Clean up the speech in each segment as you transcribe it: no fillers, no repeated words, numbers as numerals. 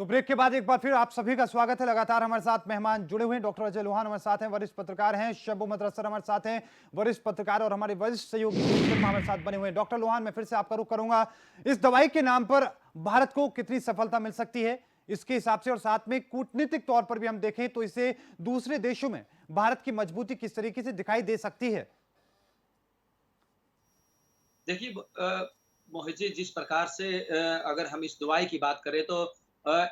तो ब्रेक के बाद एक बार फिर आप सभी का स्वागत है। लगातार हमारे साथ मेहमान जुड़े हुए हैं। डॉक्टर अजय लोहान हमारे साथ हैं, वरिष्ठ पत्रकार हैं। शब्बू मदरसर हमारे साथ हैं, वरिष्ठ पत्रकार और हमारे वरिष्ठ सहयोगी हमारे साथ बने हुए हैं। डॉक्टर लोहान, मैं फिर से आपका रुख करूंगा। इस दवाई के नाम पर भारत को कितनी सफलता मिल सकती है इसके हिसाब से, और साथ में कूटनीतिक तौर पर भी हम देखें तो इससे दूसरे देशों में भारत की मजबूती किस तरीके से दिखाई दे सकती है? देखिए मोहित जी, जिस प्रकार से अगर हम इस दवाई की बात करें तो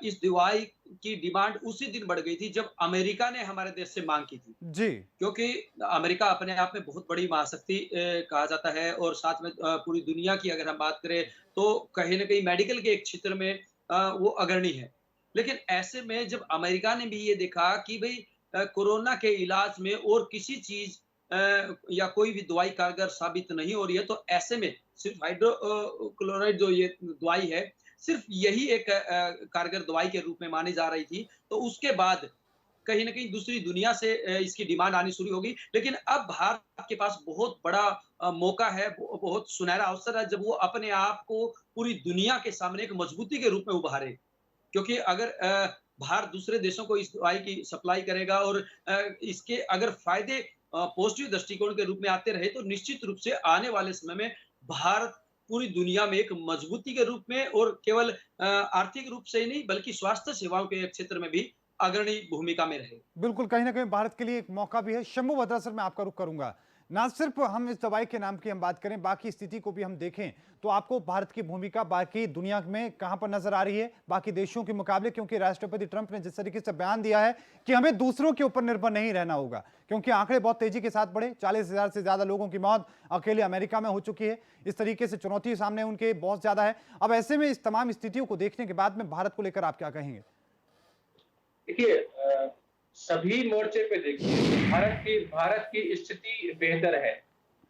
इस दवाई की डिमांड उसी दिन बढ़ गई थी जब अमेरिका ने हमारे देश से मांग की थी। जी। क्योंकि अमेरिका अपने आप में बहुत बड़ी महाशक्ति कहा जाता है और साथ में पूरी दुनिया की अगर हम बात करें तो कहीं न कहीं मेडिकल के एक क्षेत्र में वो अग्रणी है। लेकिन ऐसे में जब अमेरिका ने भी ये देखा कि भई कोरोना के इलाज में और किसी चीज़ या कोई भी दवाई कारगर साबित नहीं हो रही है, तो ऐसे में सिर्फ़ क्लोराइड जो ये दवाई है, सिर्फ़ यही एक कारगर दवाई के रूप में मानी जा रही थी। तो उसके बाद कहीं न कहीं दूसरी दुनिया से इसकी डिमांड आनी शुरू हो गई। लेकिन अब भारत के पास बहुत बड़ा मौका है, बहुत सुनहरा अवसर है जब वो अपने आप को पूरी दुनिया के सामने एक मजबूती के रूप में उभारे। क्योंकि अगर भारत दूसरे देशों को इस दवाई की सप्लाई करेगा और इसके अगर फ़ायदे पॉज़िटिव दृष्टिकोण के रूप में आते रहे, तो निश्चित रूप से आने वाले समय में भारत पूरी दुनिया में एक मजबूती के रूप में और केवल आर्थिक रूप से ही नहीं बल्कि स्वास्थ्य सेवाओं के क्षेत्र में भी अग्रणी भूमिका में रहे। बिल्कुल, कहीं ना कहीं भारत के लिए एक मौका भी है। शंभू भद्रासर में आपका रुख करूंगा। ना सिर्फ हम इस दवाई के नाम की हम बात करें, बाकी स्थिति को भी हम देखें तो आपको भारत की भूमिका बाकी दुनिया में कहां पर नजर आ रही है बाकी देशों के मुकाबले? क्योंकि राष्ट्रपति ट्रंप ने जिस तरीके से बयान दिया है कि हमें दूसरों के ऊपर निर्भर नहीं रहना होगा, क्योंकि आंकड़े बहुत तेजी के साथ बढ़े। 40,000 से ज्यादा लोगों की मौत अकेले अमेरिका में हो चुकी है। इस तरीके से चुनौती सामने उनके बहुत ज्यादा है। अब ऐसे में इस तमाम स्थितियों को देखने के बाद में भारत को लेकर आप क्या कहेंगे? देखिए, सभी मोर्चे पे देखिए भारत की स्थिति बेहतर है।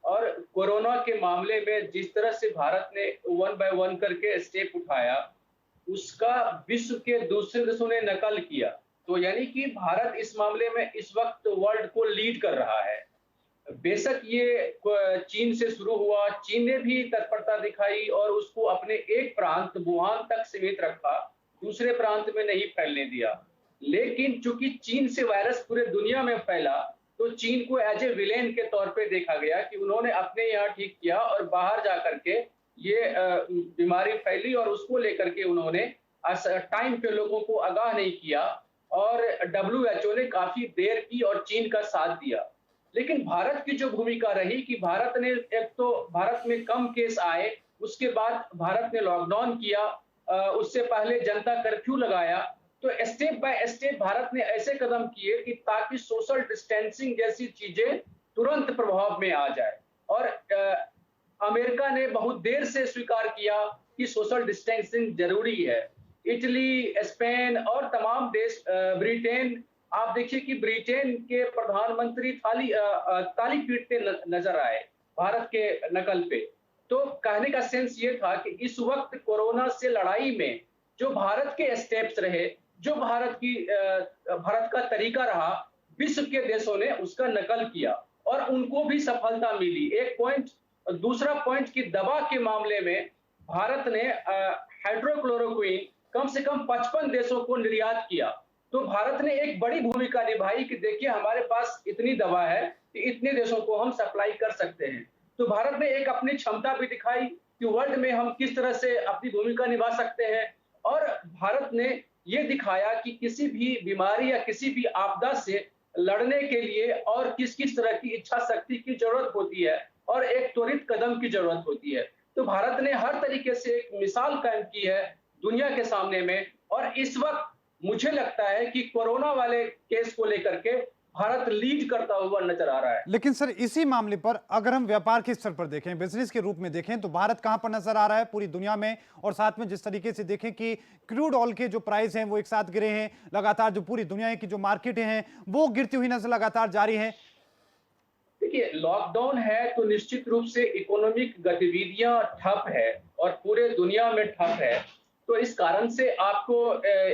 और कोरोना के मामले में जिस तरह से भारत ने वन बाय वन करके स्टेप उठाया, उसका विश्व के दूसरे देशों ने नकल किया। तो यानी कि भारत इस मामले में इस वक्त वर्ल्ड को लीड कर रहा है। बेशक ये चीन से शुरू हुआ, चीन ने भी तत्परता दिखाई और उसको अपने एक प्रांत वुहान तक सीमित रखा, दूसरे प्रांत में नहीं फैलने दिया। लेकिन चूंकि चीन से वायरस पूरे दुनिया में फैला, तो चीन को एज ए विलेन के तौर पे देखा गया कि उन्होंने अपने यहाँ ठीक किया और बाहर जा करके ये बीमारी फैली और उसको लेकर के उन्होंने टाइम पे लोगों को आगाह नहीं किया और डब्ल्यूएचओ ने काफी देर की और चीन का साथ दिया। लेकिन भारत की जो भूमिका रही कि भारत ने एक तो भारत में कम केस आए, उसके बाद भारत ने लॉकडाउन किया, उससे पहले जनता कर्फ्यू लगाया। तो स्टेप बाय स्टेप भारत ने ऐसे कदम किए कि ताकि सोशल डिस्टेंसिंग जैसी चीजें तुरंत प्रभाव में आ जाए। और अमेरिका ने बहुत देर से स्वीकार किया कि सोशल डिस्टेंसिंग जरूरी है। इटली, स्पेन और तमाम देश, ब्रिटेन, आप देखिए कि ब्रिटेन के प्रधानमंत्री ताली पीटते नजर आए भारत के नकल पे। तो कहने का सेंस ये था कि इस वक्त कोरोना से लड़ाई में जो भारत के स्टेप्स रहे, जो भारत का तरीका रहा, विश्व के देशों ने उसका नकल किया और उनको भी सफलता मिली। एक पॉइंट। दूसरा पॉइंट की दवा के मामले में भारत ने हाइड्रोक्लोरोक्विन कम से कम 55 देशों को निर्यात किया। तो भारत ने एक बड़ी भूमिका निभाई कि देखिए हमारे पास इतनी दवा है कि इतने देशों को हम सप्लाई कर सकते हैं। तो भारत ने एक अपनी क्षमता भी दिखाई कि वर्ल्ड में हम किस तरह से अपनी भूमिका निभा सकते हैं। और भारत ने ये दिखाया कि किसी भी बीमारी या किसी भी आपदा से लड़ने के लिए और किस किस तरह की इच्छा शक्ति की जरूरत होती है और एक त्वरित कदम की जरूरत होती है। तो भारत ने हर तरीके से एक मिसाल कायम की है दुनिया के सामने में। और इस वक्त मुझे लगता है कि कोरोना वाले केस को लेकर के भारत लीड करता हुआ नजर आ रहा है। लेकिन सर, इसी मामले पर अगर हम व्यापार के स्तर पर देखें, बिजनेस के रूप में देखें, तो भारत कहां पर नजर आ रहा है पूरी दुनिया में? और साथ में जिस तरीके से देखें कि क्रूड ऑयल के जो प्राइस हैं वो एक साथ गिरे हैं लगातार, जो पूरी दुनिया की जो मार्केटें हैं वो गिरती हुई नजर लगातार जारी है। देखिए, लॉकडाउन है तो निश्चित रूप से इकोनॉमिक गतिविधियां ठप है और पूरे दुनिया में ठप है। तो इस कारण से आपको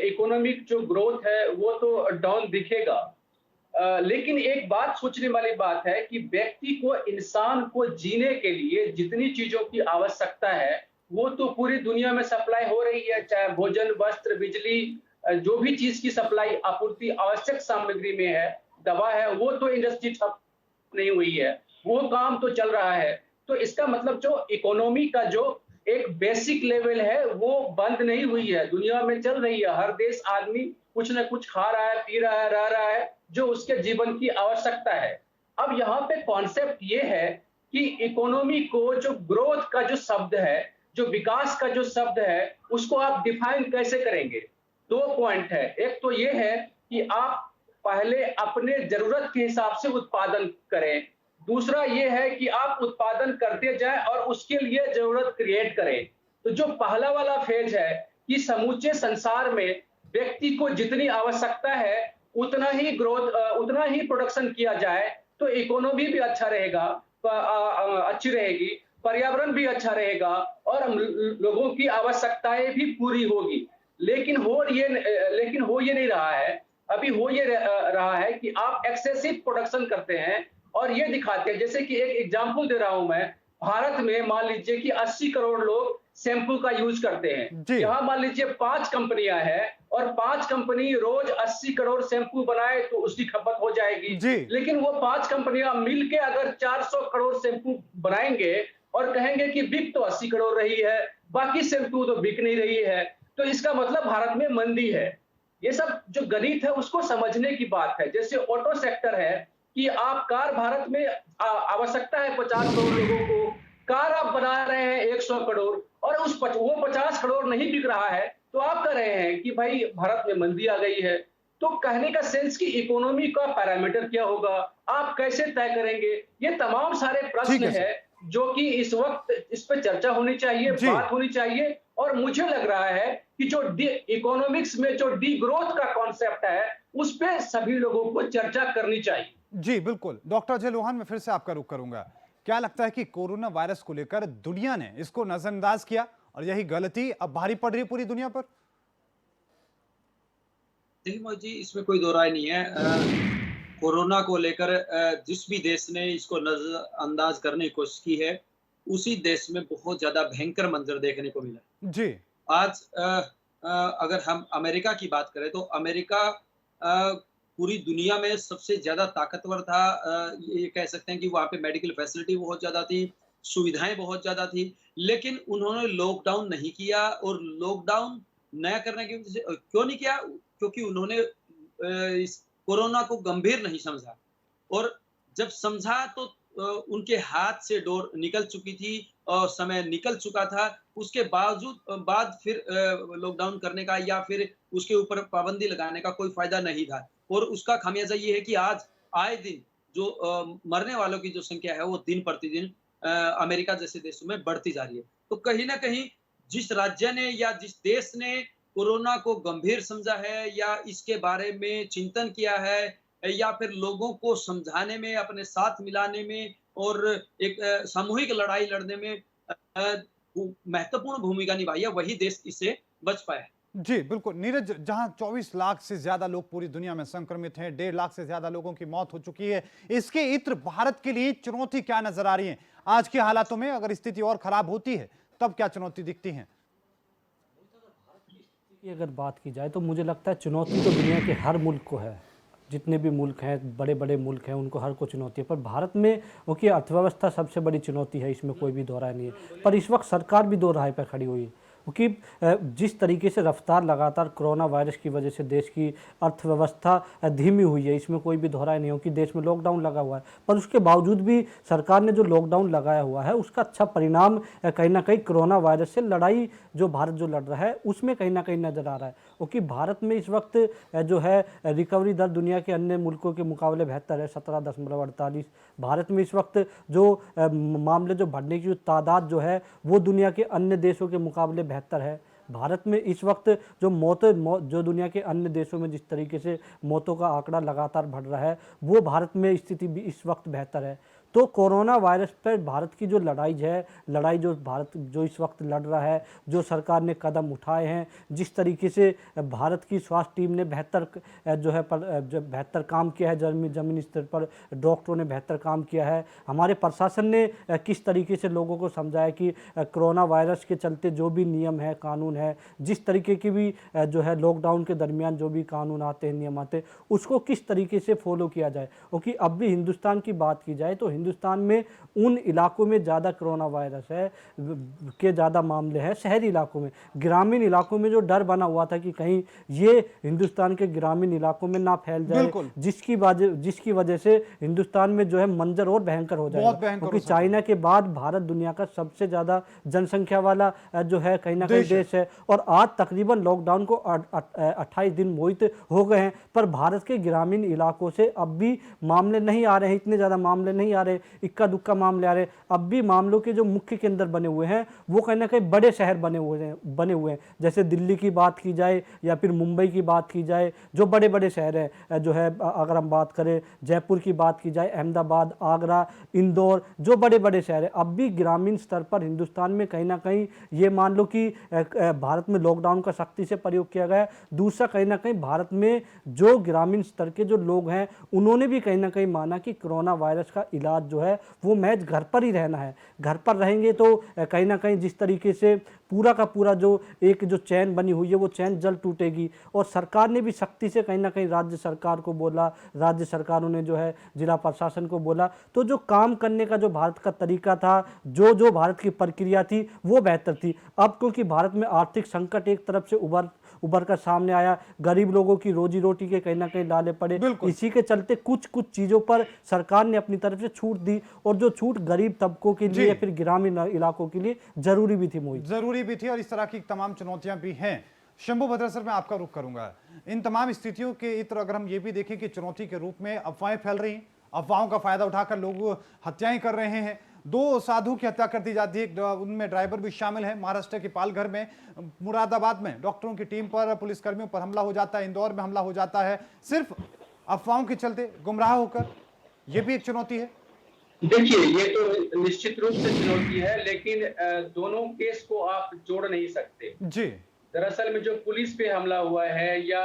इकोनॉमिक जो ग्रोथ है वो तो डाउन दिखेगा। लेकिन एक बात सोचने वाली बात है कि व्यक्ति को, इंसान को जीने के लिए जितनी चीजों की आवश्यकता है वो तो पूरी दुनिया में सप्लाई हो रही है, चाहे भोजन, वस्त्र, बिजली, जो भी चीज की सप्लाई आपूर्ति आवश्यक सामग्री में है, दवा है, वो तो इंडस्ट्री ठप नहीं हुई है, वो काम तो चल रहा है। तो इसका मतलब जो इकोनॉमी का जो एक बेसिक लेवल है वो बंद नहीं हुई है, दुनिया में चल रही है। हर देश आदमी कुछ ना कुछ खा रहा है, पी रहा है, रह रहा है, जो उसके जीवन की आवश्यकता है। अब यहाँ पे कॉन्सेप्ट ये है कि इकोनॉमी को जो ग्रोथ का जो शब्द है, जो विकास का जो शब्द है, उसको आप डिफाइन कैसे करेंगे? 2 पॉइंट है। एक तो ये है कि आप पहले अपने जरूरत के हिसाब से उत्पादन करें। दूसरा ये है कि आप उत्पादन करते जाएं और उसके लिए जरूरत क्रिएट करें। तो जो पहला वाला फेज है कि समूचे संसार में व्यक्ति को जितनी आवश्यकता है उतना ही ग्रोथ, उतना ही प्रोडक्शन किया जाए तो इकोनॉमी भी अच्छा रहेगा, अच्छी रहेगी, पर्यावरण भी अच्छा रहेगा और लोगों की आवश्यकताएं भी पूरी होगी। लेकिन हो ये नहीं रहा है। अभी हो ये रहा है कि आप एक्सेसिव प्रोडक्शन करते हैं और ये दिखाते हैं, जैसे कि एक एग्जांपल दे रहा हूं मैं। भारत में मान लीजिए कि 80 करोड़ लोग शैम्पू का यूज करते हैं। जी यहाँ मान लीजिए 5 कंपनियां हैं और 5 कंपनी रोज 80 करोड़ शैम्पू बनाए तो उसकी खपत हो जाएगी। जी लेकिन वो 5 कंपनियां मिलके अगर 400 करोड़ शैम्पू बनाएंगे और कहेंगे कि बिक तो 80 करोड़ रही है, बाकी शैम्पू तो बिक नहीं रही है, तो इसका मतलब भारत में मंदी है। ये सब जो गणित है उसको समझने की बात है। जैसे ऑटो सेक्टर है कि आप कार, भारत में आवश्यकता है 50 करोड़ लोगों को, कार आप बना रहे हैं 100 करोड़ और वो 50 करोड़ नहीं बिक रहा है, तो आप कह रहे हैं कि भाई भारत में मंदी आ गई है। तो कहने का सेंस कि इकोनॉमी का पैरामीटर क्या होगा, आप कैसे तय करेंगे, ये तमाम सारे ठीक प्रश्न है सर। है जो कि इस वक्त इस पे चर्चा होनी चाहिए, जी बात होनी चाहिए। और मुझे लग रहा है कि जो इकोनॉमिक्स में जो डी ग्रोथ का कॉन्सेप्ट है उस पे सभी लोगों को चर्चा करनी चाहिए। जी बिल्कुल, डॉक्टर अजय लोहान, मैं फिर से आपका रुख करूंगा। क्या लगता है कि कोरोना वायरस को लेकर दुनिया ने इसको नजरअंदाज किया और यही गलती अब भारी पड़ रही है पूरी दुनिया पर? देखिए मोदी जी, इसमें कोई दो राय नहीं है। कोरोना को लेकर जिस भी देश ने इसको नजरअंदाज करने की कोशिश की है, उसी देश में बहुत ज्यादा भयंकर मंजर देखने को मिला। जी आज अगर हम अमेरिका की बात करें तो अमेरिका पूरी दुनिया में सबसे ज़्यादा ताकतवर था। ये कह सकते हैं कि वहाँ पे मेडिकल फैसिलिटी बहुत ज़्यादा थी, सुविधाएँ बहुत ज़्यादा थी, लेकिन उन्होंने लॉकडाउन नहीं किया। और लॉकडाउन न करने की वजह से क्यों नहीं किया? क्योंकि उन्होंने इस कोरोना को गंभीर नहीं समझा। और जब समझा तो उनके हाथ से डोर निकल चुकी थी और समय निकल चुका था। उसके बावजूद बाद फिर लॉकडाउन करने का या फिर उसके ऊपर पाबंदी लगाने का कोई फ़ायदा नहीं था। और उसका खामियाज़ा ये है कि आज आए दिन जो मरने वालों की जो संख्या है वो दिन प्रतिदिन अमेरिका जैसे देशों में बढ़ती जा रही है। तो कहीं न कहीं जिस राज्य ने या जिस देश ने कोरोना को गंभीर समझा है या इसके बारे में चिंतन किया है या फिर लोगों को समझाने में, अपने साथ मिलाने में और एक सामूहिक लड़ाई लड़ने में महत्वपूर्ण भूमिका निभाई है, वही देश इससे बच पाया है। जी बिल्कुल नीरज, जहां 24 लाख से ज्यादा लोग पूरी दुनिया में संक्रमित हैं, 1.5 लाख से ज्यादा लोगों की मौत हो चुकी है, इसके इत्र भारत के लिए चुनौती क्या नजर आ रही है आज के हालातों में? अगर स्थिति और खराब होती है तब क्या चुनौती दिखती है? की अगर बात की जाए तो मुझे लगता है चुनौती तो दुनिया के हर मुल्क को है। जितने भी मुल्क हैं, बड़े बड़े मुल्क हैं, उनको हर को चुनौती है। पर भारत में उनकी अर्थव्यवस्था सबसे बड़ी चुनौती है, इसमें कोई भी दो राय नहीं है। पर इस वक्त सरकार भी दो राह पर खड़ी हुई है, क्योंकि जिस तरीके से रफ्तार लगातार कोरोना वायरस की वजह से देश की अर्थव्यवस्था धीमी हुई है, इसमें कोई भी दोहराई नहीं हो कि देश में लॉकडाउन लगा हुआ है। पर उसके बावजूद भी सरकार ने जो लॉकडाउन लगाया हुआ है उसका अच्छा परिणाम कहीं ना कहीं कोरोना वायरस से लड़ाई जो भारत जो लड़ रहा है उसमें कहीं ना कहीं नज़र आ रहा है। क्योंकि भारत में इस वक्त जो है रिकवरी दर दुनिया के अन्य मुल्कों के मुकाबले बेहतर है, 17.48। भारत में इस वक्त जो मामले जो बढ़ने की तादाद जो है वो दुनिया के अन्य देशों के मुकाबले बेहतर है। भारत में इस वक्त जो जो दुनिया के अन्य देशों में जिस तरीके से मौतों का आंकड़ा लगातार बढ़ रहा है वो भारत में स्थिति भी इस वक्त बेहतर है। तो कोरोना वायरस पर भारत की जो लड़ाई है, लड़ाई जो भारत जो इस वक्त लड़ रहा है, जो सरकार ने कदम उठाए हैं, जिस तरीके से भारत की स्वास्थ्य टीम ने बेहतर जो है जो बेहतर काम किया है, ज़मीनी स्तर पर डॉक्टरों ने बेहतर काम किया है, हमारे प्रशासन ने किस तरीके से लोगों को समझाया कि कोरोना वायरस के चलते जो भी नियम है, कानून है, जिस तरीके की भी जो है लॉकडाउन के दरमियान जो भी कानून आते हैं, नियम आते हैं, उसको किस तरीके से फॉलो किया जाए। क्योंकि अब भी हिंदुस्तान की बात की जाए तो हिंदुस्तान में उन इलाकों में ज़्यादा कोरोना वायरस है के ज़्यादा मामले हैं, शहरी इलाकों में। ग्रामीण इलाकों में जो डर बना हुआ था कि कहीं ये हिंदुस्तान के ग्रामीण इलाकों में ना फैल जाए, जिसकी वजह से हिंदुस्तान में जो है मंजर और भयंकर हो जाएगा, क्योंकि चाइना के बाद भारत दुनिया का सबसे ज़्यादा जनसंख्या वाला जो है कहीं ना कहीं देश है। और आज तकरीबन लॉकडाउन को 28 दिन मोहित हो गए हैं, पर भारत के ग्रामीण इलाकों से अब भी मामले नहीं आ रहे हैं, इतने ज़्यादा मामले नहीं आ रहे, इक्का दुक्का मामले आ रहे हैं। अब भी मामलों के जो मुख्य केंद्र बने हुए हैं वो कहीं ना कहीं बड़े शहर बने हुए हैं, जैसे दिल्ली की बात की जाए या फिर मुंबई की बात की जाए, जो बड़े बड़े शहर हैं जो है, अगर हम बात करें जयपुर की बात की जाए, अहमदाबाद, आगरा, इंदौर, जो बड़े बड़े शहर हैं। अब भी ग्रामीण स्तर पर हिंदुस्तान में कहीं ना कहीं ये मान लो कि भारत में लॉकडाउन का सख्ती से प्रयोग किया गया है। दूसरा, कहीं ना कहीं भारत में जो ग्रामीण स्तर के जो लोग हैं उन्होंने भी कहीं ना कहीं माना कि कोरोना वायरस का इलाज जो है वो महज घर पर ही रहना है। घर पर रहेंगे तो कहीं ना कहीं जिस तरीके से पूरा का पूरा जो एक जो चैन बनी हुई है वो चैन जल्द टूटेगी। और सरकार ने भी सख्ती से कहीं ना कहीं राज्य सरकार को बोला, राज्य सरकारों ने जो है जिला प्रशासन को बोला, तो जो काम करने का जो भारत का तरीका था, जो भारत की प्रक्रिया थी वो बेहतर थी। अब क्योंकि भारत में आर्थिक संकट एक तरफ से उभर कर सामने आया, गरीब लोगों की रोजी रोटी के कहीं ना कहीं लाले पड़े, इसी के चलते कुछ चीज़ों पर सरकार ने अपनी तरफ से छूट दी, और जो छूट गरीब तबकों के लिए फिर ग्रामीण इलाकों के लिए जरूरी भी थी, मोहित जरूरी भी थी। और इस तरह की तमाम चुनौतियां भी हैं। शंभू भद्रा सर, मैं आपका रुख करूंगा। इन तमाम स्थितियों के इतर अगर हम ये भी देखें कि चुनौती के रूप में अफवाहें फैल रही हैं, अफवाहों का फायदा उठाकर लोग हत्याएं कर रहे हैं। 2 साधु की हत्या कर दी जाती है, उनमें ड्राइवर भी शामिल है। महाराष्ट्र के पालघर में, मुरादाबाद में डॉक्टरों की टीम पर, पुलिसकर्मियों पर हमला हो जाता है, इंदौर में हमला हो जाता है, सिर्फ अफवाहों के चलते, गुमराह होकर। यह भी एक चुनौती है। देखिए, ये तो निश्चित रूप से चुनौती है, लेकिन दोनों केस को आप जोड़ नहीं सकते जी। दरअसल में जो पुलिस पे हमला हुआ है, या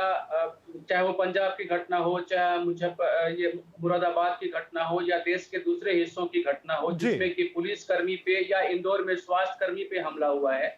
चाहे वो पंजाब की घटना हो, चाहे ये मुरादाबाद की घटना हो, या देश के दूसरे हिस्सों की घटना हो जिसमें कि पुलिस कर्मी पे या इंदौर में स्वास्थ्य कर्मी पे हमला हुआ है,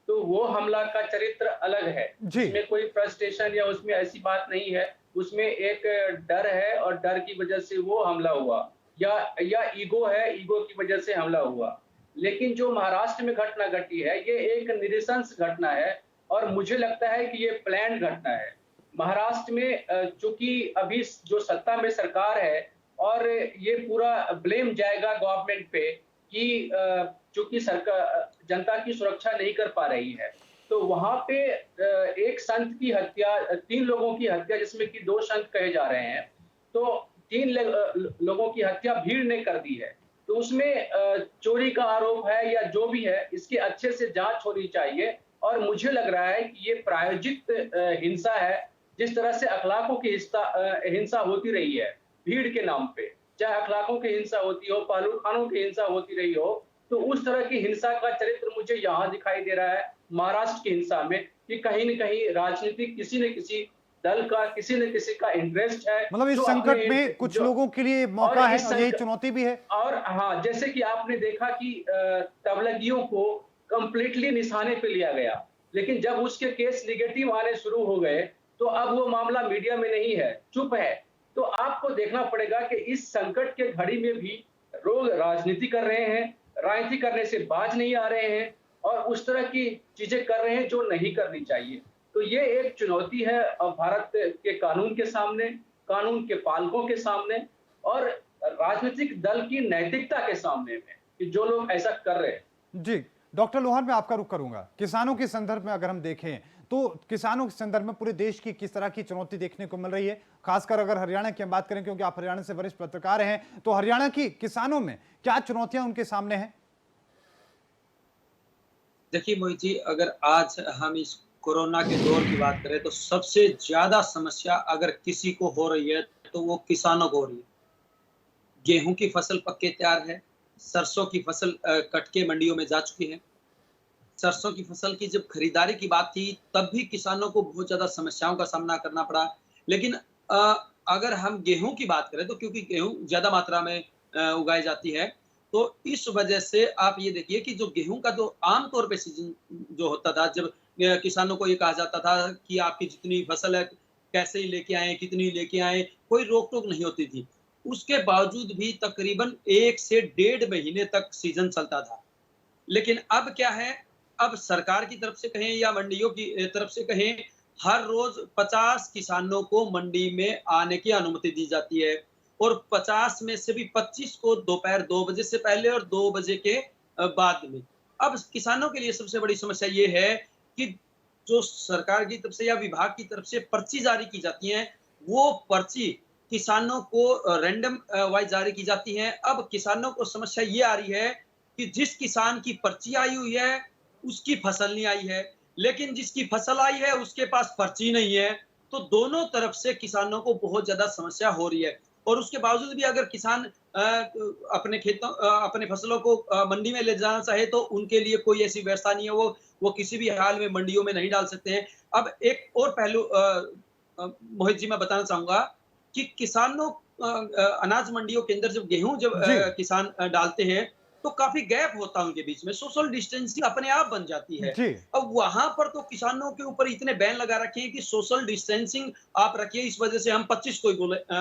तो वो हमला का चरित्र अलग है। उसमें कोई फ्रस्ट्रेशन या उसमें ऐसी बात नहीं है, उसमें एक डर है और डर की वजह से वो हमला हुआ, या ईगो है, ईगो की वजह से हमला हुआ। लेकिन जो महाराष्ट्र में घटना घटी है, ये एक निरंकुश घटना है, और मुझे लगता है कि ये प्लान घटना है। महाराष्ट्र में चूंकि अभी जो सत्ता में सरकार है, और ये पूरा ब्लेम जाएगा गवर्नमेंट पे कि चूंकि सरकार जनता की सुरक्षा नहीं कर पा रही है, तो वहां पे एक संत की हत्या, 3 लोगों की हत्या, जिसमें कि 2 संत कहे जा रहे हैं, तो 3 लोगों की हत्या भीड़ ने कर दी है। तो उसमें चोरी का आरोप है या जो भी है, इसकी अच्छे से जांच होनी चाहिए। और मुझे लग रहा है कि ये प्रायोजित हिंसा है। जिस तरह से अखलाकों की हिंसा होती रही है भीड़ के नाम पे, चाहे अखलाकों की हिंसा होती हो, पहलू खानों की हिंसा होती रही हो, तो उस तरह की हिंसा का चरित्र मुझे यहाँ दिखाई दे रहा है महाराष्ट्र की हिंसा में, कि कहीं न कहीं राजनीतिक किसी न किसी दल का, किसी न किसी का इंटरेस्ट है। मतलब इस संकट में कुछ लोगों के लिए मौका है और यही चुनौती भी है। और हाँ, जैसे कि आपने देखा कि तबलीगियों को कंप्लीटली निशाने पे लिया गया, लेकिन जब उसके केस निगेटिव आने शुरू हो गए, तो अब वो मामला मीडिया में नहीं है, चुप है। तो आपको देखना पड़ेगा कि इस संकट के घड़ी में भी लोग राजनीति कर रहे हैं, राजनीति करने से बाज नहीं आ रहे हैं, और उस तरह की चीजें कर रहे हैं जो नहीं करनी चाहिए। तो ये एक चुनौती है भारत के कानून के सामने, कानून के पालकों के सामने, और राजनीतिक दल की नैतिकता के सामने में, कि जो लोग ऐसा कर रहे हैं। जी डॉक्टर लोहार, मैं आपका रुख करूंगा। किसानों के संदर्भ में अगर हम देखें तो किसानों के संदर्भ में पूरे देश की किस तरह की चुनौती देखने को मिल रही है, खासकर अगर हरियाणा की हम बात करें, क्योंकि आप हरियाणा से वरिष्ठ पत्रकार हैं, तो हरियाणा की किसानों में क्या चुनौतियां उनके सामने हैं? देखिए मोहित जी, अगर आज हम इस कोरोना के दौर की बात करें तो सबसे ज्यादा समस्या अगर किसी को हो रही है तो वो किसानों को हो रही है। गेहूं की फसल पक के तैयार है, सरसों की फसल कट के मंडियों में जा चुकी है। सरसों की फसल की जब खरीदारी की बात थी, तब भी किसानों को बहुत ज़्यादा समस्याओं का सामना करना पड़ा। लेकिन अगर हम गेहूँ की बात करें, तो क्योंकि गेहूँ ज़्यादा मात्रा में उगाई जाती है, तो इस वजह से आप ये देखिए कि जो गेहूँ का जो आम तौर पे सीज़न जो होता था, जब किसानों को ये कहा जाता था कि आपकी जितनी फसल है, कैसे ही लेके आएँ, कितनी लेके आएँ, कोई रोक-टोक नहीं होती थी। उसके बावजूद भी तकरीबन 1 से डेढ़ महीने तक सीज़न चलता था। लेकिन अब क्या है, अब सरकार की तरफ से कहें या मंडियों की तरफ से कहें, हर रोज़ 50 किसानों को मंडी में आने की अनुमति दी जाती है और 50 में से भी 25 को दोपहर 2 बजे से पहले और 2 बजे के बाद में। अब किसानों के लिए सबसे बड़ी समस्या ये है कि जो सरकार की तरफ से या विभाग की तरफ से पर्ची जारी की जाती हैं, वो पर्ची किसानों को रैंडम वाइज़ जारी की जाती हैं। अब किसानों को समस्या ये आ रही है कि जिस किसान की पर्ची आई हुई है, उसकी फसल नहीं आई है, लेकिन जिसकी फसल आई है, उसके पास पर्ची नहीं है। तो दोनों तरफ से किसानों को बहुत ज़्यादा समस्या हो रही है और उसके बावजूद भी अगर किसान अपने फसलों को मंडी में ले जाना चाहे, तो उनके लिए कोई ऐसी व्यवस्था नहीं है, वो किसी भी हाल में मंडियों में नहीं डाल सकते हैं। अब एक और पहलू मोहित जी मैं बताना चाहूँगा कि किसानों अनाज मंडियों के अंदर जब जी। किसान डालते हैं, तो काफ़ी गैप होता है उनके बीच में, सोशल डिस्टेंसिंग अपने आप बन जाती है। जी। अब वहाँ पर तो किसानों के ऊपर इतने बैन लगा रखे हैं कि सोशल डिस्टेंसिंग आप रखिए, इस वजह से हम 25 को ही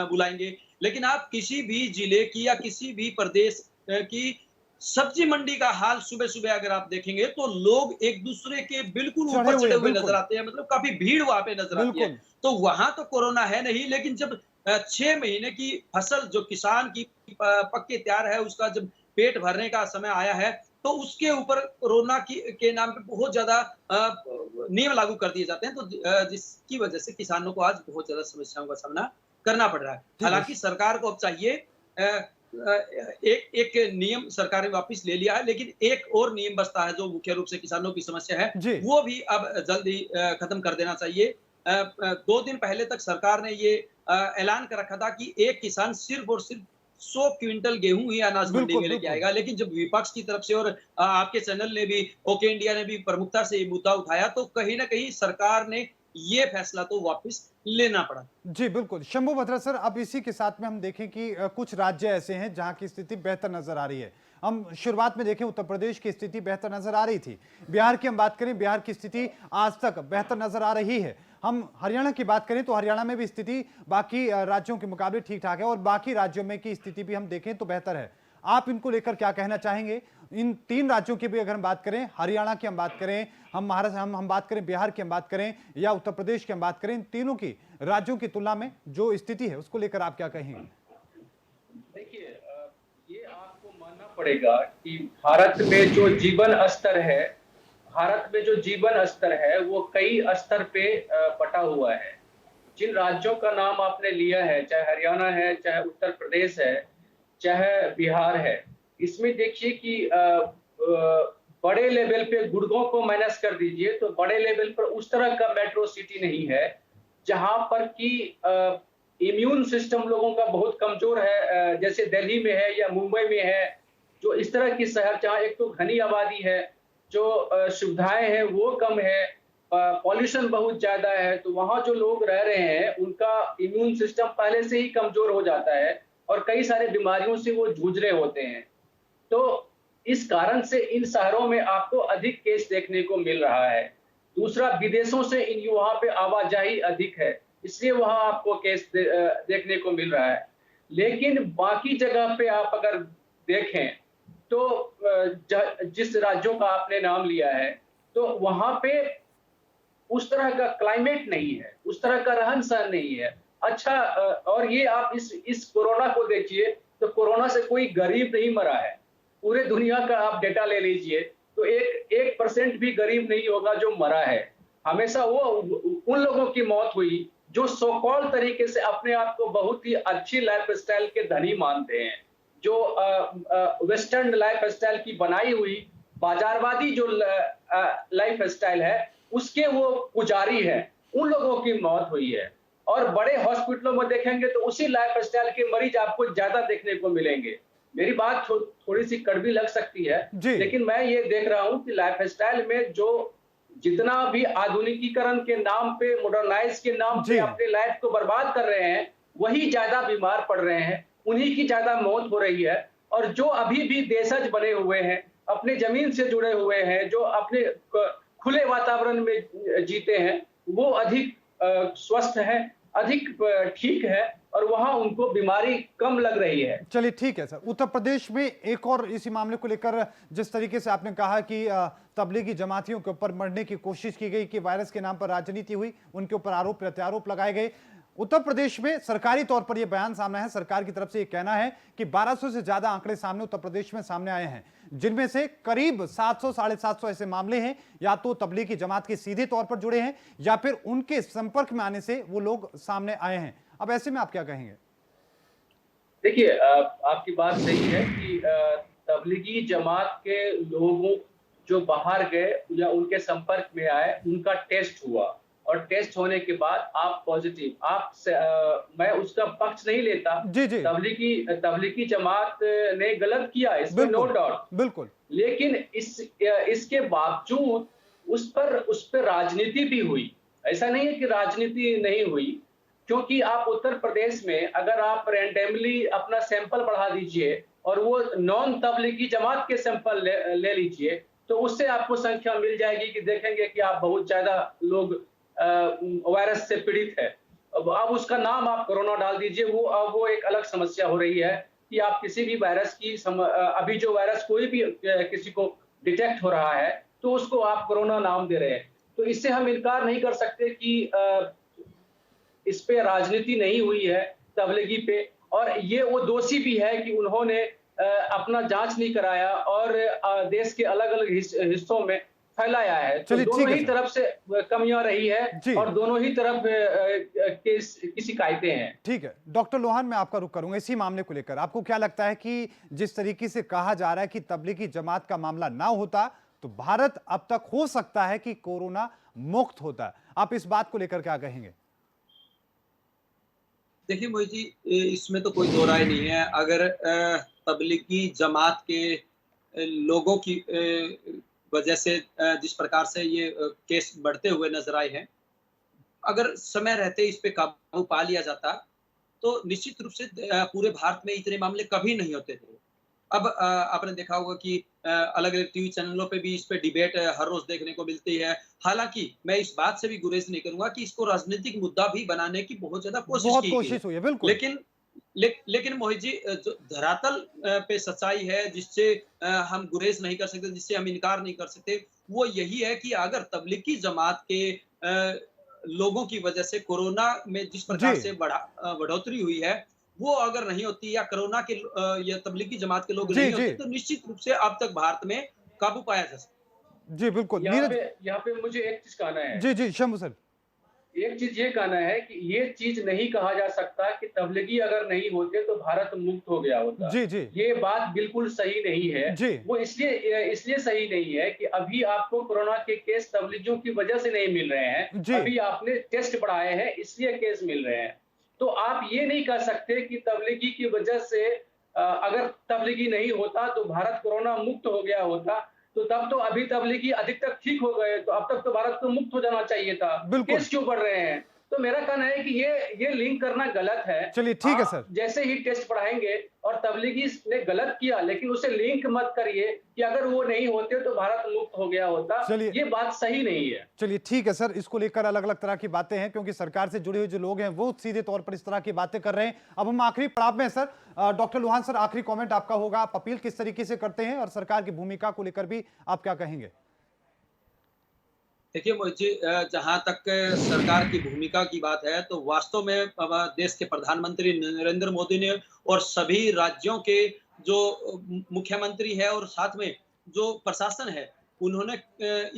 बुलाएँगे। लेकिन आप किसी भी जिले की या किसी भी प्रदेश की सब्जी मंडी का हाल सुबह-सुबह अगर आप देखेंगे, तो लोग एक-दूसरे के बिल्कुल चढ़े ऊपर हुए चढ़े हैं, हुए नज़र बिल्कुल। आते हैं, मतलब काफ़ी भीड़ वहाँ पे नज़र आती है। बिल्कुल। तो वहाँ तो कोरोना है नहीं, लेकिन जब 6 महीने की फसल जो किसान की पक के तैयार है, उसका जब पेट भरने का समय आया है, तो उसके ऊपर कोरोना के नाम पे बहुत ज़्यादा नियम लागू कर दिए जाते हैं, तो जिसकी वजह से किसानों को आज बहुत ज़्यादा समस्याओं का सामना करना पड़ रहा है। ठीक है। हालाँकि सरकार को अब चाहिए एक एक नियम सरकार ने वापस ले लिया है, लेकिन एक और नियम बचता है, जो मुख्य रूप से किसानों की समस्या है, जी। वो भी अब जल्द ही खत्म कर देना चाहिए। 2 दिन पहले तक सरकार ने ये ऐलान कर रखा था कि एक किसान सिर्फ़ और सिर्फ़ 100 क्विंटल गेहूँ ही अनाज मंडी बिल्कुल, में लेके बिल्कुल। आएगा। लेकिन जब विपक्ष की तरफ से और आपके चैनल ने भी, ओके इंडिया ने भी प्रमुखता से ये मुद्दा उठाया, तो कहीं न कहीं सरकार ने ये फैसला तो वापस लेना पड़ा। जी, बिल्कुल। शंभू बत्रा सर, अब इसी के साथ में हम देखें कि कुछ राज्य ऐसे हैं जहां की स्थिति बेहतर नज़र आ रही है। हम शुरुआत में देखें, उत्तर प्रदेश की स्थिति बेहतर नज़र आ रही थी। बिहार की हम बात करें, बिहार की स्थिति आज तक बेहतर नज़र आ रही है। हम हरियाणा की बात करें तो हरियाणा में भी स्थिति बाकी राज्यों के मुकाबले ठीक-ठाक है और बाकी राज्यों में की स्थिति भी हम देखें तो बेहतर है। आप इनको लेकर क्या कहना चाहेंगे? इन 3 राज्यों की भी अगर हम बात करें, हरियाणा की हम बात करें, हम महाराष्ट्र हम बात करें, बिहार की हम बात करें या उत्तर प्रदेश की हम बात करें, इन तीनों की राज्यों की तुलना में जो स्थिति है, उसको लेकर आप क्या कहेंगे? देखिए ये आपको मानना पड़ेगा कि भारत में जो जीवन स्तर है वो कई स्तर पे बटा हुआ है। जिन राज्यों का नाम आपने लिया है, चाहे हरियाणा है, चाहे उत्तर प्रदेश है, चाहे बिहार है, इसमें देखिए कि बड़े लेवल पे गुड़गांव को माइनस कर दीजिए, तो बड़े लेवल पर उस तरह का मेट्रो सिटी नहीं है जहां पर कि इम्यून सिस्टम लोगों का बहुत कमजोर है, जैसे दिल्ली में है या मुंबई में है, जो इस तरह की शहर जहाँ एक तो घनी आबादी है, जो सुविधाएं हैं वो कम है, पॉल्यूशन बहुत ज्यादा है, तो वहाँ जो लोग रह रहे हैं उनका इम्यून सिस्टम पहले से ही कमजोर हो जाता है और कई सारे बीमारियों से वो जूझ रहे होते हैं। तो इस कारण से इन शहरों में आपको अधिक केस देखने को मिल रहा है। दूसरा, विदेशों से इन वहाँ पे आवाजाही अधिक है, इसलिए वहाँ आपको केस देखने को मिल रहा है। लेकिन बाकी जगह पे आप अगर देखें तो जिस राज्यों का आपने नाम लिया है, तो वहाँ पे उस तरह का क्लाइमेट नहीं है, उस तरह का रहन-सहन नहीं है। अच्छा, और ये आप इस कोरोना को देखिए, तो कोरोना से कोई गरीब नहीं मरा है। पूरे दुनिया का आप डेटा ले लीजिए, तो 1% भी गरीब नहीं होगा जो मरा है। हमेशा वो उन लोगों की मौत हुई जो सो कॉल्ड तरीके से अपने आप को बहुत ही अच्छी लाइफ़स्टाइल के धनी मानते हैं। जो वेस्टर्न लाइफ़स्टाइल की बनाई हुई बाज़ारवादी जो लाइफ़स्टाइल है, उसके वो पुजारी हैं, उन लोगों की मौत हुई है। और बड़े हॉस्पिटलों में देखेंगे तो उसी लाइफस्टाइल के मरीज आपको ज्यादा देखने को मिलेंगे। मेरी बात थोड़ी सी कड़वी लग सकती है, जी लेकिन मैं ये देख रहा हूं कि लाइफस्टाइल में जो जितना भी आधुनिकीकरण के नाम पे, मॉडर्नाइज के नाम पे जी अपने लाइफ को बर्बाद कर रहे हैं, वही ज्यादा बीमार पड़ रहे हैं, उन्हीं की ज्यादा मौत हो रही है। और जो अभी भी देशज बने हुए हैं, अपने जमीन से जुड़े हुए हैं, जो अपने खुले वातावरण में जीते हैं, वो अधिक स्वस्थ है, अधिक ठीक है, और वहां उनको बीमारी कम लग रही है। चलिए ठीक है सर। उत्तर प्रदेश में एक और इसी मामले को लेकर जिस तरीके से आपने कहा कि तबलीगी जमातियों के ऊपर मरने की कोशिश की गई, कि वायरस के नाम पर राजनीति हुई, उनके ऊपर आरोप प्रत्यारोप लगाए गए। उत्तर प्रदेश में सरकारी तौर पर यह बयान सामने है, सरकार की तरफ से यह कहना है कि 1200 से ज्यादा आंकड़े सामने उत्तर प्रदेश में सामने आए हैं, जिनमें से करीब 700 साढ़े 700 ऐसे मामले हैं या तो तबलीगी जमात के सीधे तौर पर जुड़े हैं या फिर उनके संपर्क में आने से वो लोग सामने आए हैं। अब ऐसे में आप क्या कहेंगे? देखिए, आपकी बात सही है कि तबलीगी जमात के लोगों जो बाहर गए या उनके संपर्क में आए, उनका टेस्ट हुआ, और टेस्ट होने के बाद आप पॉजिटिव, मैं उसका पक्ष नहीं लेता। जी जी तबलीगी जमात ने गलत किया, इसमें नो बिल्कुल डाउट। बिल्कुल लेकिन इसके बावजूद उस पर राजनीति भी हुई। ऐसा नहीं है कि राजनीति नहीं हुई, क्योंकि आप उत्तर प्रदेश में अगर आप रैंडमली अपना सैंपल बढ़ा दीजिए और वो नॉन तबलीगी जमात के सैंपल ले लीजिए, तो उससे आपको संख्या मिल जाएगी कि देखेंगे कि आप बहुत ज्यादा लोग वायरस से पीड़ित है। अब उसका नाम आप कोरोना डाल दीजिए, वो एक अलग समस्या हो रही है कि आप किसी भी वायरस की अभी जो वायरस कोई भी किसी को डिटेक्ट हो रहा है तो उसको आप कोरोना नाम दे रहे हैं। तो इससे हम इनकार नहीं कर सकते कि इस पे राजनीति नहीं हुई है तबलीगी पे, और ये वो दोषी भी है कि उन्होंने अपना जांच नहीं कराया और देश के अलग अलग हिस्सों में फैलाया है। तो चलिए ठीक दोनों है ही सर। तरफ से कमियां रही है जी और दोनों ही तरफ की शिकायतें हैं। ठीक है डॉक्टर लोहान, मैं आपका रुख करूंगा इसी मामले को लेकर। आपको क्या लगता है कि जिस तरीके से कहा जा रहा है कि तबलीगी जमात का मामला ना होता तो भारत अब तक हो सकता है कि कोरोना मुक्त होता, आप इस बात को लेकर क्या कहेंगे? देखिए मोहित जी, इसमें तो कोई दो राय नहीं है। अगर तबलीगी जमात के लोगों की वजह से जिस प्रकार से ये केस बढ़ते हुए नजर आए हैं, अगर समय रहते इस पे काबू पा लिया जाता तो निश्चित रूप से पूरे भारत में इतने मामले कभी नहीं होते थे। अब आपने देखा होगा कि अलग अलग टीवी चैनलों पे भी इस पे डिबेट हर रोज देखने को मिलती है। हालांकि मैं इस बात से भी गुरेज नहीं करूंगा कि इसको राजनीतिक मुद्दा भी बनाने की बहुत ज्यादा कोशिश बहुत की गई है। कोशिश हुई है बिल्कुल। लेकिन मोहित जी, जो धरातल पे सच्चाई है, जिससे हम गुरेज नहीं कर सकते, जिससे हम इनकार नहीं कर सकते, वो यही है कि अगर तबलीगी जमात के लोगों की वजह से कोरोना में जिस प्रकार जी से बढ़ोतरी हुई है, वो अगर नहीं होती, या कोरोना के या तबलीगी जमात के लोग जी नहीं जी होते, तो निश्चित रूप से अब तक भारत में काबू पाया जा सकता। जी बिल्कुल। नीरज यहाँ पे मुझे एक चीज कहना है। जी जी शंभू सर। एक चीज ये कहना है कि ये चीज नहीं कहा जा सकता कि तबलीगी अगर नहीं होते तो भारत मुक्त हो गया होता। जी जी ये बात बिल्कुल सही नहीं है। जी वो इसलिए सही नहीं है कि अभी आपको कोरोना के केस तबलीगियों की वजह से नहीं मिल रहे हैं। जी अभी आपने टेस्ट बढ़ाए हैं, इसलिए केस मिल रहे हैं। तो आप ये नहीं कह सकते कि तबलीगी की वजह से अगर तबलीगी नहीं होता तो भारत कोरोना मुक्त हो गया होता। तो तब तो अभी तबलीगी अधिक तक ठीक हो गए, तो अब तक तो भारत को मुक्त हो जाना चाहिए था। बिल्कुल। केस क्यों बढ़ रहे हैं? तो मेरा कहना है कि ये लिंक करना गलत है। चलिए ठीक है आप सर। जैसे ही टेस्ट बढ़ाएंगे, और तबलीगी ने गलत किया, लेकिन उसे लिंक मत करिए कि अगर वो नहीं होते तो भारत मुक्त हो गया होता। चलिए ये बात सही नहीं है। चलिए ठीक है सर, इसको लेकर अलग अलग तरह की बातें हैं क्योंकि सरकार से जुड़े हुए जो लोग हैं वो सीधे तौर पर इस तरह की बातें कर रहे हैं। अब हम आखिरी पड़ाव में हैं सर। डॉक्टर लोहान सर, आखिरी कमेंट आपका होगा, आप अपील किस तरीके से करते हैं और सरकार की भूमिका को लेकर भी आप क्या कहेंगे? देखिए मोहित जी, जहाँ तक सरकार की भूमिका की बात है, तो वास्तव में देश के प्रधानमंत्री नरेंद्र मोदी ने और सभी राज्यों के जो मुख्यमंत्री है और साथ में जो प्रशासन है, उन्होंने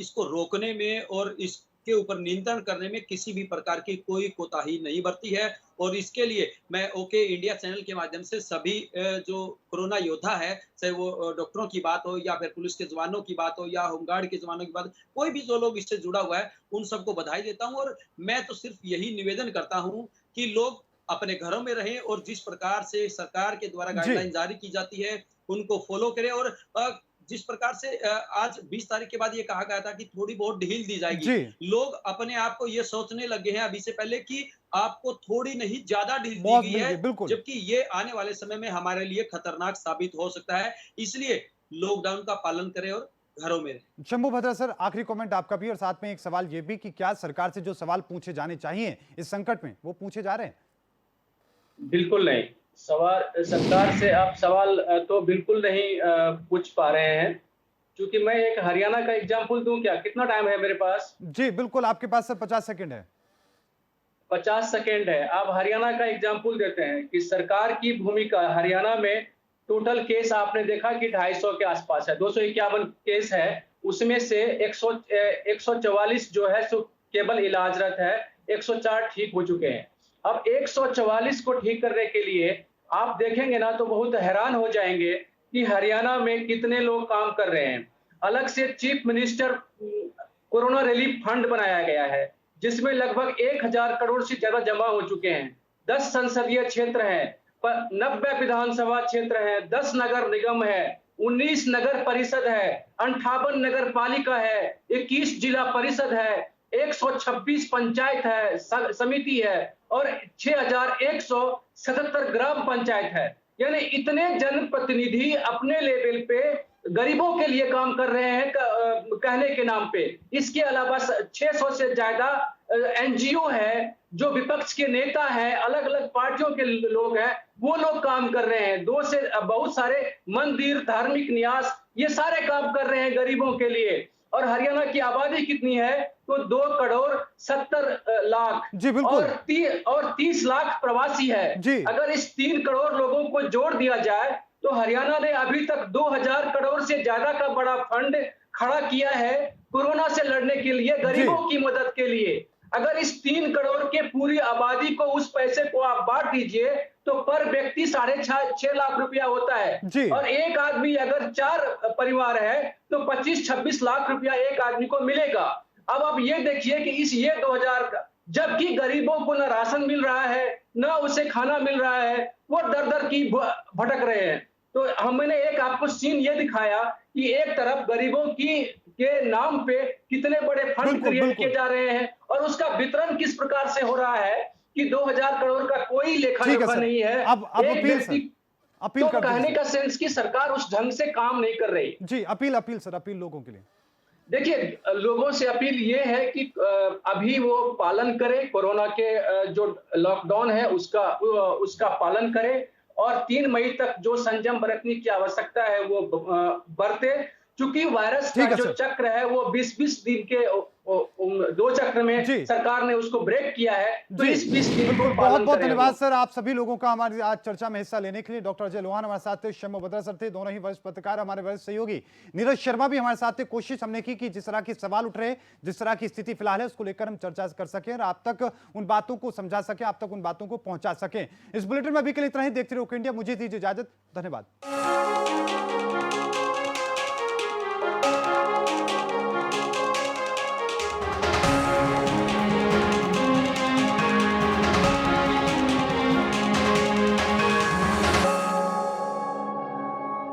इसको रोकने में और इसके ऊपर नियंत्रण करने में किसी भी प्रकार की कोई कोताही नहीं बरती है। और इसके लिए मैं ओके इंडिया चैनल के माध्यम से सभी जो कोरोना योद्धा है, चाहे वो डॉक्टरों की बात हो या फिर पुलिस के जवानों की बात हो या होमगार्ड के जवानों की बात हो, कोई भी जो लोग इससे जुड़ा हुआ है, उन सबको बधाई देता हूं। और मैं तो सिर्फ यही निवेदन करता हूं कि लोग अपने घरों में रहें और जिस प्रकार से सरकार के द्वारा गाइडलाइन जारी की जाती है उनको फॉलो करें। और जिस प्रकार से आज 20 तारीख के बाद ये कहा गया था कि थोड़ी बहुत ढील दी जाएगी, जी, लोग अपने आप को ये सोचने लगे हैं अभी से पहले कि आपको थोड़ी नहीं ज्यादा ढील दी बहुत गई मिल है, गई, बिल्कुल। जबकि ये आने वाले समय में हमारे लिए खतरनाक साबित हो सकता है। इसलिए लॉकडाउन का पालन करें और घरों में रहें। शंभू भद्रा सर, आखिरी कमेंट आपका भी और साथ में एक सवाल ये भी कि क्या सरकार से जो सवाल पूछे जाने चाहिए इस संकट में वो पूछे जा रहे हैं? बिल्कुल नहीं। सवाल सरकार से आप सवाल तो बिल्कुल नहीं पूछ पा रहे हैं। क्योंकि मैं एक हरियाणा का एग्जांपल दूं क्या? कितना टाइम है मेरे पास? जी बिल्कुल, आपके पास सर 50 सेकंड है। 50 सेकेंड है। आप हरियाणा का एग्जांपल देते हैं कि सरकार की भूमिका हरियाणा में टोटल केस आपने देखा कि 250 के आसपास है, 251 केस है, उसमें से 144 जो है सो केवल इलाजरत है, 104 ठीक हो चुके हैं। अब 144 को ठीक करने के लिए आप देखेंगे ना तो बहुत हैरान हो जाएंगे कि हरियाणा में कितने लोग काम कर रहे हैं। अलग से chief minister corona relief fund बनाया गया है, जिसमें लगभग 1000 करोड़ से ज्यादा जमा हो चुके हैं। 10 संसदीय क्षेत्र हैं, 90 विधानसभा क्षेत्र हैं, 10 नगर निगम है, 19 नगर परिषद है, 58 नगर पालिका है, 21 जिला परिषद है, 126 पंचायत है, समिति है और 6177 ग्राम पंचायत है। यानी इतने जनप्रतिनिधि अपने लेवल पे गरीबों के लिए काम कर रहे हैं कहने के नाम पे। इसके अलावा 600 से ज्यादा एनजीओ है, जो विपक्ष के नेता हैं, अलग अलग पार्टियों के लोग हैं, वो लोग काम कर रहे हैं। बहुत सारे मंदिर, धार्मिक न्यास, ये सारे काम कर रहे हैं गरीबों के लिए। और हरियाणा की आबादी कितनी है? तो 2 करोड़ 70 लाख जी बिल्कुल। और 30 लाख प्रवासी है। जी। अगर इस 3 करोड़ लोगों को जोड़ दिया जाए तो हरियाणा ने अभी तक 2000 करोड़ से ज्यादा का बड़ा फंड खड़ा किया है कोरोना से लड़ने के लिए, गरीबों की मदद के लिए। अगर इस 3 करोड़ के पूरी आबादी को उस पैसे को आप बांट दीजिए तो पर व्यक्ति 6.5 लाख रुपया होता है। और एक आदमी अगर 4 परिवार है तो 25-26 लाख रुपया एक आदमी को मिलेगा। अब आप ये देखिए कि ये 2000 का, जबकि गरीबों को न राशन मिल रहा है, न उसे खाना मिल रहा है, वो दर दर की भटक रहे हैं। तो हमने एक आपको सीन ये दिखाया कि एक तरफ गरीबों के नाम पे कितने बड़े फंड क्रिएट किए जा रहे हैं और उसका वितरण किस प्रकार से हो रहा है कि 2000 करोड़ का कोई लेखा जोखा नहीं है। अब अपील तो कहने का सेंस की सरकार उस ढंग से काम नहीं कर रही। जी, अपील सर, अपील लोगों के लिए। देखिए, लोगों से अपील ये है कि अभी वो पालन करें, कोरोना के जो लॉकडाउन है उसका पालन करें और 3 मई तक जो संयम बरतने की आवश्यकता है वो बरते। चूंकि वायरस का जो चक्र है वो 20-20 दिन के 2 चक्र में सरकार ने उसको ब्रेक किया है, तो इस 20 दिन को बहुत बहुत धन्यवाद सर आप सभी लोगों का हमारी आज चर्चा में हिस्सा लेने के लिए। डॉक्टर अजय लोहान हमारे साथ थे, शंभू भद्रा सर थे, दोनों ही वरिष्ठ पत्रकार, हमारे वरिष्ठ सहयोगी नीरज शर्मा भी हमारे साथ थे। कोशिश हमने की कि जिस तरह के सवाल उठ रहे, जिस तरह की स्थिति फिलहाल है उसको लेकर हम चर्चा कर सकें और आप तक उन बातों को समझा सकें, आप तक उन बातों को पहुंचा सकें। इस बुलेटिन में अभी के लिए इतना ही। देखते रहो इंडिया, मुझे दीजिए इजाजत, धन्यवाद।